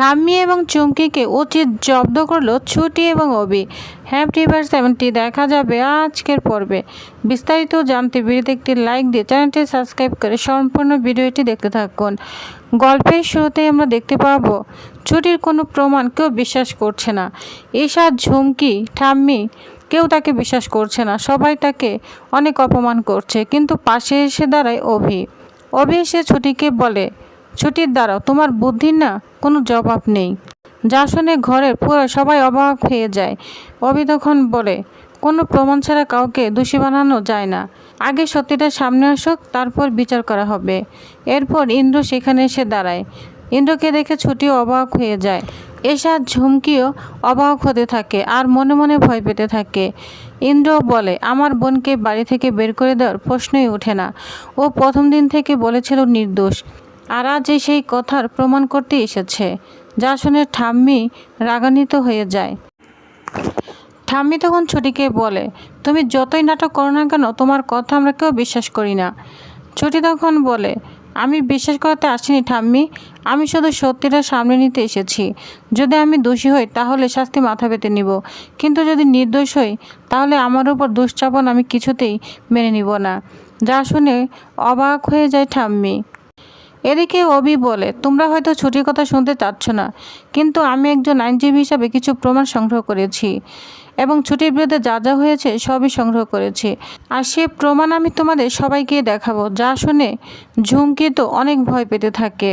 ঠাম্মি এবং চুমকিকে উচিত জব্দ করলো ছুটি এবং অভি। হ্যাপি ভার্স 70 দেখা যাবে আজকের পর্বে। বিস্তারিত জানতে ভিডিওতে একটি লাইক দিয়ে চ্যানেলটি সাবস্ক্রাইব করে সম্পূর্ণ ভিডিওটি দেখতে থাকুন। গল্পের শুরুতেই আমরা দেখতে পাবো ছুটির কোনো প্রমাণ কেউ বিশ্বাস করছে না। ঈশা, ঝুমকি, ঠাম্মি কেউ তাকে বিশ্বাস করছে না। সবাই তাকে অনেক অপমান করছে, কিন্তু পাশে এসে দাঁড়ায় অভি। অভি এসে ছুটিকে বলে, ছুটির দ্বারাও তোমার বুদ্ধির না কোনো জবাব নেই। যা শুনে ঘরের পুরো সবাই অবাক হয়ে যায়। অভি তখন বলে, কোনো প্রমাণ ছাড়া কাউকে দোষী বানানো যায় না। আগে সত্যিটা সামনে আসুক, তারপর বিচার করা হবে। এরপর ইন্দ্র সেখানে এসে দাঁড়ায়। ইন্দ্রকে দেখে ছুটিও অবাক হয়ে যায়। এসা, ঝুমকিও অবাক হতে থাকে আর মনে মনে ভয় পেতে থাকে। ইন্দ্র বলে, আমার বোনকে বাড়ি থেকে বের করে দেওয়ার প্রশ্নই ওঠে না। ও প্রথম দিন থেকে বলেছিল নির্দোষ, আর আজ সেই কথার প্রমাণ করতে এসেছে। যা শুনে ঠাম্মি রাগান্বিত হয়ে যায়। ঠাম্মি তখন ছুটিকে বলে, তুমি যতই নাটক করো না কেন, তোমার কথা আমরা কেউ বিশ্বাস করি না। ছুটি তখন বলে, আমি বিশ্বাস করতে আসিনি ঠাম্মি, আমি শুধু সত্যিটা সামনে নিতে এসেছি। যদি আমি দোষী হই তাহলে শাস্তি মাথা পেতে নিব, কিন্তু যদি নির্দোষ হই তাহলে আমার উপর দোষ চাপানো আমি কিছুতেই মেনে নিব না। যা শুনে অবাক হয়ে যায় ঠাম্মি। এদিকে অভি বলে, তোমরা হয়তো ছুটির কথা শুনতে চাচ্ছ না, কিন্তু আমি একজন আইনজীবী হিসাবে কিছু প্রমাণ সংগ্রহ করেছি এবং ছুটির বিরুদ্ধে যা যা হয়েছে সবই সংগ্রহ করেছি, আর সে প্রমাণ আমি তোমাদের সবাইকে দেখাবো। যা শুনে ঝুমকি তো অনেক ভয় পেতে থাকে।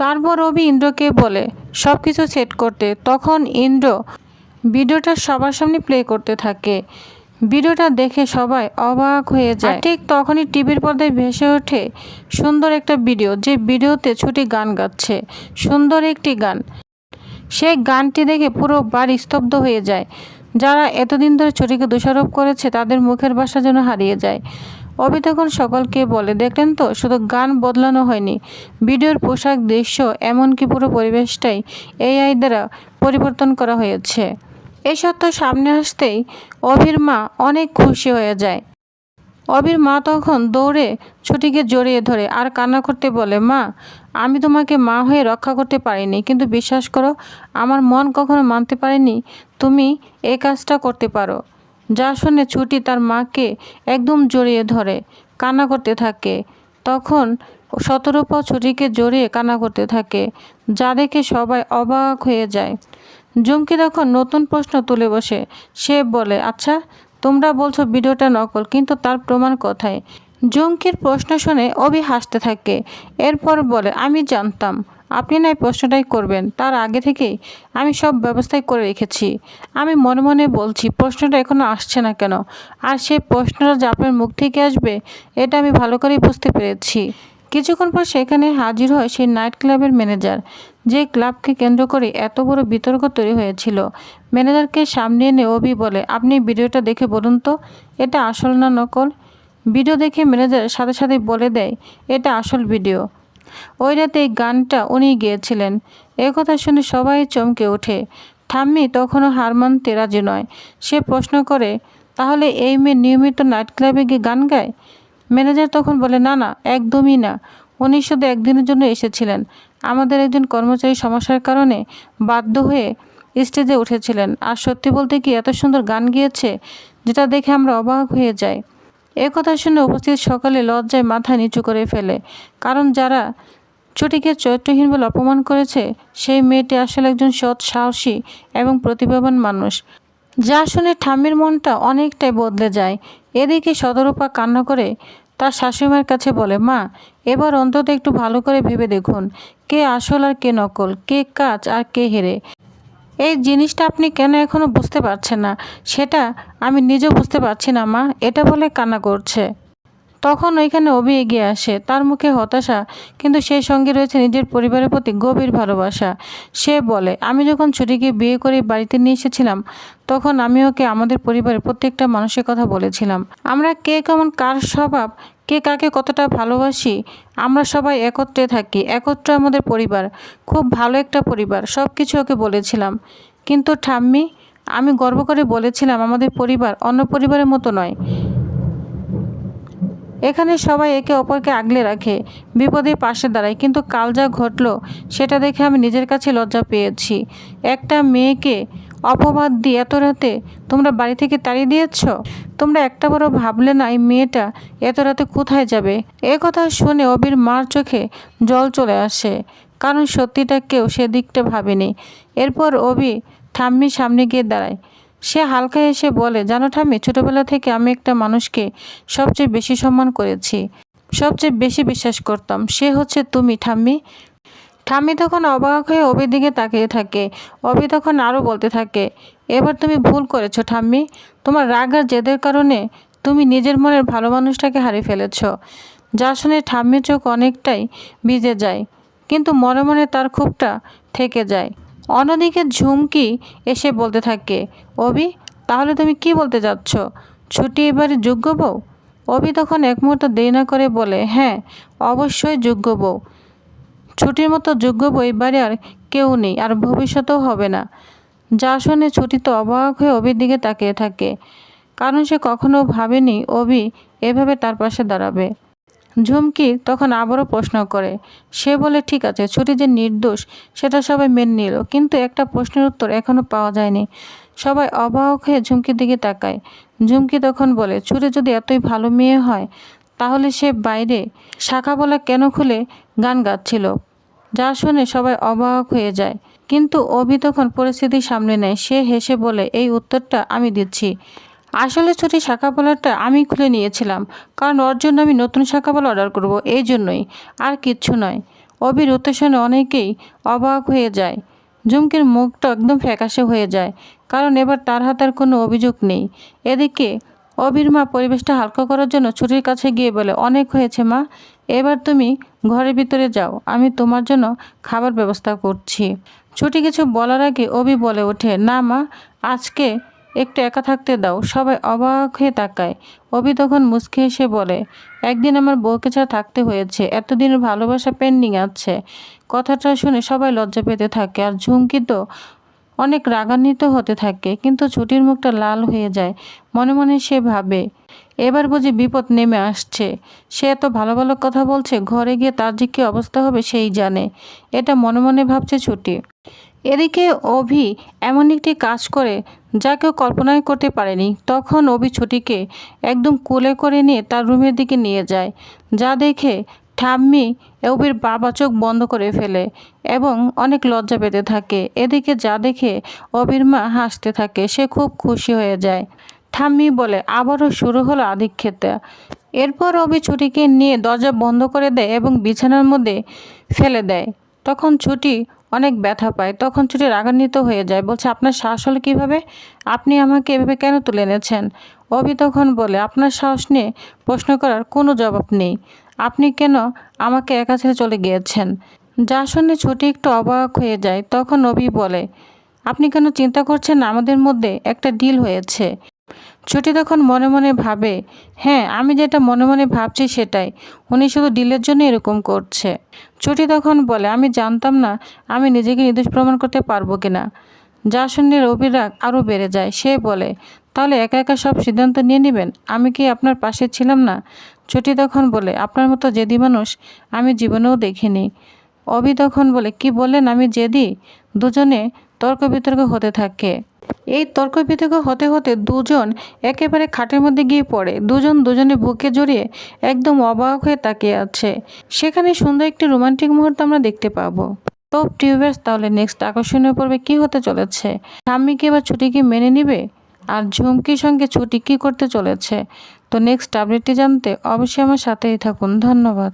তারপর অভি ইন্দ্রকে বলে সব কিছু সেট করতে। তখন ইন্দ্র ভিডিওটা সবার সামনে প্লে করতে থাকে। ভিডিওটা দেখে সবাই অবাক হয়ে যায়। ঠিক তখনই টিভির পর্দায় ভেসে ওঠে সুন্দর একটা ভিডিও, যে ভিডিওতে ছুটি গান গাচ্ছে, সুন্দর একটি গান। সেই গানটি দেখে পুরো বাড়ি স্তব্ধ হয়ে যায়। যারা এতদিন ধরে ছুটিকে দোষারোপ করেছে তাদের মুখের ভাষা যেন হারিয়ে যায়। অভি তখন সকলকে বলে, দেখলেন তো, শুধু গান বদলানো হয়নি, ভিডিওর পোশাক, দৃশ্য, এমনকি পুরো পরিবেশটাই AI দ্বারা পরিবর্তন করা হয়েছে। এই সত্য সামনে আসতেই অভির মা অনেক খুশি হয়ে যায়। অভির মা তখন দৌড়ে ছুটিকে জড়িয়ে ধরে আর কান্না করতে বলে, মা, আমি তোমাকে মা হয়ে রক্ষা করতে পারিনি, কিন্তু বিশ্বাস করো, আমার মন কখনো মানতে পারেনি তুমি এই কাজটা করতে পারো। যা শুনে ছুটি তার মাকে একদম জড়িয়ে ধরে কান্না করতে থাকে। তখন শতরূপা ছুটিকে জড়িয়ে কান্না করতে থাকে, যা দেখে সবাই অবাক হয়ে যায়। ঝুমকি তখন নতুন প্রশ্ন তুলে বসে। সে বলে, আচ্ছা, তোমরা বলছো ভিডিওটা নকল, কিন্তু তার প্রমাণ কোথায়? ঝুমকির প্রশ্ন শুনে অভি হাসতে থাকে। এরপর বলে, আমি জানতাম আপনি না এই প্রশ্নটাই করবেন, তার আগে থেকেই আমি সব ব্যবস্থাই করে রেখেছি। আমি মনে মনে বলছি প্রশ্নটা এখনও আসছে না কেন, আর সেই প্রশ্নটা যে আপনার মুখ থেকে আসবে এটা আমি ভালো করেই বুঝতে পেরেছি। কিছুক্ষণ পর সেখানে হাজির হয় সেই নাইট ক্লাবের ম্যানেজার, যে ক্লাবকে কেন্দ্র করে এত বড় বিতর্ক তৈরি হয়েছিল। ম্যানেজারকে সামনে এনে অভি বলে, আপনি ভিডিওটা দেখে বলুন তো এটা আসল না নকল। ভিডিও দেখে ম্যানেজার সাথে সাথে বলে দেয় এটা আসল ভিডিও। ওই রাতে এই গানটা উনি গিয়েছিলেন। কথা শুনে সবাই চমকে ওঠে। ঠাম্মি তখনও হার মানতে রাজি নয়। সে প্রশ্ন করে, তাহলে এই মেয়ে নিয়মিত নাইট ক্লাবে গিয়ে গান গায়? ম্যানেজার তখন বলে, না না, একদমই না, উনি শুধু একদিনের জন্য এসেছিলেন। আমাদের একজন কর্মচারী সমস্যার কারণে বাধ্য হয়ে স্টেজে উঠেছিলেন, আর সত্যি বলতে কি এত সুন্দর গান গিয়েছে যেটা দেখে আমরা অবাক হয়ে যাই। কথা শুনে উপস্থিত সকালে লজ্জায় মাথা নিচু করে ফেলে, কারণ যারা ছুটিকে চরিত্রহীন বলে অপমান করেছে সেই মেয়েটি আসলে একজন সৎ, সাহসী এবং প্রতিভাবান মানুষ। যা শুনে ঠাম্মির মনটা অনেকটাই বদলে যায়। এদিকে শতরূপা কান্না করে তার শাশুড়িমার কাছে বলে, মা, এবার অন্তত একটু ভালো করে ভেবে দেখুন কে আসল আর কে নকল, কে কাজ আর কে হেরে। এই জিনিসটা আপনি কেন এখনও বুঝতে পারছেন না সেটা আমি নিজেও বুঝতে পারছি না মা, এটা বলে কান্না করছে। তখন ওইখানে অভি এগিয়ে আসে। তার মুখে হতাশা, কিন্তু সেই সঙ্গে রয়েছে নিজের পরিবারের প্রতি গভীর ভালোবাসা। সে বলে, আমি যখন ছুটিকে বিয়ে করে বাড়িতে নিয়ে এসেছিলাম তখন আমি ওকে আমাদের পরিবারের প্রত্যেকটা মানুষের কথা বলেছিলাম। আমরা কে কেমন, কার স্বভাব, কে কাকে কতটা ভালোবাসি, আমরা সবাই একত্রে থাকি, একত্রে আমাদের পরিবার, খুব ভালো একটা পরিবার, সব কিছু ওকে বলেছিলাম। কিন্তু ঠাম্মি, আমি গর্ব করে বলেছিলাম আমাদের পরিবার অন্য পরিবারের মতো নয়। এখানে সবাই একে অপরকে আগলে রাখে, বিপদে পাশে দাঁড়ায়, কিন্তু কাল যা ঘটলো সেটা দেখে আমি নিজের কাছে লজ্জা পেয়েছি। একটা মেয়েকে অপবাদ দিয়ে এত রাতে তোমরা বাড়ি থেকে তাড়িয়ে দিয়েছ। তোমরা একটা বড় ভাবলে না এই মেয়েটা এত রাতে কোথায় যাবে? এ কথা শুনে অবির মার চোখে জল চলে আসে, কারণ সত্যিটা কেউ সেদিকটা ভাবেনি। এরপর অবি ঠাম্মির সামনে গিয়ে দাঁড়ায়। সে হালকা এসে বলে, জানো ঠাম্মি, ছোটবেলা থেকে আমি একটা মানুষকে সবচেয়ে বেশি সম্মান করেছি, সবচেয়ে বেশি বিশ্বাস করতাম, সে হচ্ছে তুমি ঠাম্মি। ঠাম্মি তখন অবাক হয়ে অবির দিকে তাকিয়ে থাকে। অবি তখন আরও বলতে থাকে, এবার তুমি ভুল করেছো ঠাম্মি, তোমার রাগ আর জেদের কারণে তুমি নিজের মনের ভালো মানুষটাকে হারিয়ে ফেলেছ। যা শুনে ঠাম্মির চোখ অনেকটাই ভিজে যায়, কিন্তু মনে মনে তার ক্ষোভটা থেকে যায়। অন্যদিকে ঝুমকি এসে বলতে থাকে, অবি, তাহলে তুমি কি বলতে যাচ্ছ, ছুটি এবারে যোগ্য বউ? অবি তখন এক মুহূর্ত দেরি না করে বলে, হ্যাঁ অবশ্যই যোগ্য বউ। ছুটির মতো যোগ্য বউ এবারে আর কেউ নেই, আর ভবিষ্যতেও হবে না। যা শুনে ছুটি তো অবাক হয়ে অবির দিকে তাকিয়ে থাকে, কারণ সে কখনো ভাবেনি অবি এভাবে তার পাশে দাঁড়াবে। ঝুমকি তখন আবারও প্রশ্ন করে। সে বলে, ঠিক আছে, ছুটি যে নির্দোষ সেটা সবাই মেনে নিল, কিন্তু একটা প্রশ্নের উত্তর এখনও পাওয়া যায়নি। সবাই অবাক হয়ে ঝুমকির দিকে তাকায়। ঝুমকি তখন বলে, ছুটি যদি এতই ভালো মেয়ে হয় তাহলে সে বাইরে শাখা বলা কেন খুলে গান গাচ্ছিল? যা শুনে সবাই অবাক হয়ে যায়, কিন্তু অভি তখন পরিস্থিতি সামলে নেয়। সে হেসে বলে, এই উত্তরটা আমি দিচ্ছি। আসলে ছুটি শাখা বলারটা আমি খুলে নিয়েছিলাম, কারণ ওর জন্য আমি নতুন শাখা বলা অর্ডার করব, এই জন্যই, আর কিচ্ছু নয়। অবির উত্তর শুনে অনেকেই অবাক হয়ে যায়। ঝুমকির মুখটা একদম ফ্যাকাশে হয়ে যায়, কারণ এবার তার হাতে আর কোনো অভিযোগ নেই। এদিকে অবির মা পরিবেশটা হালকা করার জন্য ছুটির কাছে গিয়ে বলে, অনেক হয়েছে মা, এবার তুমি ঘরের ভিতরে যাও, আমি তোমার জন্য খাবার ব্যবস্থা করছি। ছুটি কিছু বলার আগে অবি বলে ওঠে, না মা, আজকে একটু একা থাকতে দাও। সবাই অবাক হয়ে তাকায়। অবি তখন মুচকি এসে বলে, একদিন আমার বউকে ছাড়া থাকতে হয়েছে, এতদিনের ভালোবাসা পেন্ডিং আছে। কথাটা শুনে সবাই লজ্জা পেতে থাকে, আর ঝুমকি তো অনেক রাগান্বিত হতে থাকে, কিন্তু ছুটির মুখটা লাল হয়ে যায়। মনে মনে সে ভাবে, এবার বুঝি বিপদ নেমে আসছে। সে এত ভালো ভালো কথা বলছে, ঘরে গিয়ে তার যে কী অবস্থা হবে সেই জানে। এটা মনে মনে ভাবছে ছুটি। এদিকে অভি এমন একটি কাজ করে যা কেউ কল্পনাই করতে পারেনি। তখন অভি ছুটিকে একদম কোলে করে নিয়ে তার রুমের দিকে নিয়ে যায়, যা দেখে ঠাম্মি অভির বাবা চোখ বন্ধ করে ফেলে এবং অনেক লজ্জা পেতে থাকে। এদিকে যা দেখে অভির মা হাসতে থাকে, সে খুব খুশি হয়ে যায়। ঠাম্মি বলে, আবারও শুরু হলো আধিক্যতা। এরপর অভি ছুটিকে নিয়ে দরজা বন্ধ করে দেয় এবং বিছানার মধ্যে ফেলে দেয়। তখন ছুটি অনেক ব্যথা পায়। তখন ছুটি রাগান্বিত হয়ে যায়, বলছে, আপনার সাহস হলো কীভাবে? আপনি আমাকে এভাবে কেন তুলে এনেছেন? অভি তখন বলে, আপনার সাহস নিয়ে প্রশ্ন করার কোনো জবাব নেই। আপনি কেন আমাকে একা ছেড়ে চলে গিয়েছেন? যা শুনে ছুটি একটু অবাক হয়ে যায়। তখন অভি বলে, আপনি কেন চিন্তা করছেন? আমাদের মধ্যে একটা ডিল হয়েছে। ছুটি তখন মনে মনে ভাবে, হ্যাঁ, আমি যেটা মনে মনে ভাবছি সেটাই, উনি শুধু ডিলের জন্য এরকম করছে। ছুটি তখন বলে, আমি জানতাম না আমি নিজেকে নির্দোষ প্রমাণ করতে পারবো কিনা। যা শুনে রবির রাগ আরও বেড়ে যায়। সে বলে, তাহলে একা একা সব সিদ্ধান্ত নিয়ে নেবেন? আমি কি আপনার পাশে ছিলাম না? ছুটি তখন বলে, আপনার মতো জেদি মানুষ আমি জীবনেও দেখিনি। অভি তখন বলে, কি বললেন আমি জেদি? দুজনে তর্ক বিতর্ক হতে থাকে। এই তর্ক বিতর্ক হতে হতে দুজন একেবারে খাটের মধ্যে গিয়ে পড়ে। দুজন দুজনে বুকে জড়িয়ে একদম অবাক হয়ে তাকিয়ে আছে। সেখানে সুন্দর একটি রোমান্টিক মুহূর্ত আমরা দেখতে পাবো। তো টিউবার্স, তাহলে নেক্সট আকর্ষণীয় পর্বে কি হতে চলেছে? ঠাম্মি কি এবার ছুটিকে মেনে নিবে? আর ঝুমকির সঙ্গে ছুটি কি করতে চলেছে? তো নেক্সট আপডেটটি জানতে অবশ্যই আমার সাথেই থাকুন। ধন্যবাদ।